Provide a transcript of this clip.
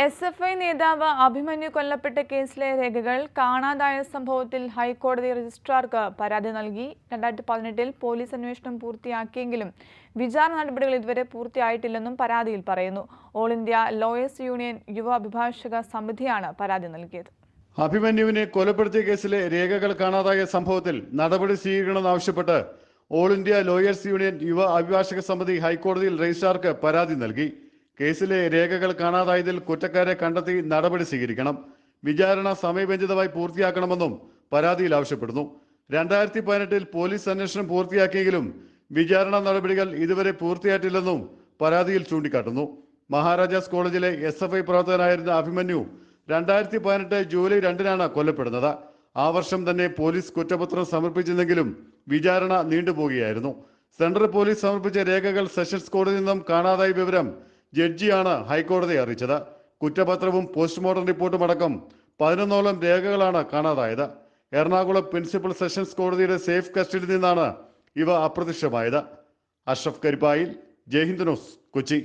SFI നേതാവ് അഭിമന്യു കൊല്ലപ്പെട്ട കേസിലെ രേഖകൾ കാണാതായ സംഭവത്തിൽ ഹൈക്കോടതി രജിസ്ട്രാർക്ക് പരാതി നൽകി. 2018-ൽ പോലീസ് അന്വേഷണം പൂർത്തിയാക്കിയെങ്കിലും വിചാരണ നടപടികൾ ഇതുവരെ പൂർത്തിയായിട്ടില്ലെന്നും പരാതിയിൽ പറയുന്നു. ഓൾ ഇന്ത്യ ലോയേഴ്സ് യൂണിയൻ യുവ അഭിഭാഷക സമിതിയാണ് പരാതി നൽകിയത്. അഭിമന്യുവിനെ കൊലപ്പെടുത്തിയ കേസിലെ രേഖകൾ കാണാതായ സംഭവത്തിൽ നടപടി സ്വീകരിക്കണമെന്നാവശ്യപ്പെട്ട് ഓൾ ഇന്ത്യ ലോയേഴ്സ് യൂണിയൻ യുവ അഭിഭാഷക സമിതി ഹൈക്കോടതിയിൽ രജിസ്ട്രാർക്ക് പരാതി നൽകി. കേസിലെ രേഖകൾ കാണാതായതിൽ കുറ്റക്കാരെ കണ്ടെത്തി നടപടി സ്വീകരിക്കണം. വിചാരണ സമയബന്ധിതമായി പൂർത്തിയാക്കണമെന്നും പരാതിയിൽ ആവശ്യപ്പെടുന്നു. 2018-ൽ പോലീസ് അന്വേഷണം പൂർത്തിയാക്കിയെങ്കിലും വിചാരണ നടപടികൾ ഇതുവരെ പൂർത്തിയായിട്ടില്ലെന്നും പരാതിയിൽ ചൂണ്ടിക്കാട്ടുന്നു. മഹാരാജാസ് കോളേജിലെ SFI പ്രവർത്തകനായിരുന്ന അഭിമന്യു 2018 ജൂലൈ 2-നാണ് കൊല്ലപ്പെടുന്നത്. ആ വർഷം തന്നെ പോലീസ് കുറ്റപത്രം സമർപ്പിച്ചിരുന്നെങ്കിലും വിചാരണ നീണ്ടുപോകുകയായിരുന്നു. സെൻട്രൽ പോലീസ് സമർപ്പിച്ച രേഖകൾ സെഷൻസ് കോടതിയിൽ നിന്നും കാണാതായ വിവരം ജഡ്ജിയാണ് ഹൈക്കോടതിയെ അറിയിച്ചത്. കുറ്റപത്രവും പോസ്റ്റ്മോർട്ടം റിപ്പോർട്ടും അടക്കം 11ഓളം രേഖകളാണ് കാണാതായത്. എറണാകുളം പ്രിൻസിപ്പൽ സെഷൻസ് കോടതിയുടെ സേഫ് കസ്റ്റഡിയിൽ നിന്നാണ് ഇവ അപ്രത്യക്ഷമായത്. അഷ്റഫ് കരിപ്പായിൽ, ജയ്ഹിന്ദ് ന്യൂസ്, കൊച്ചി.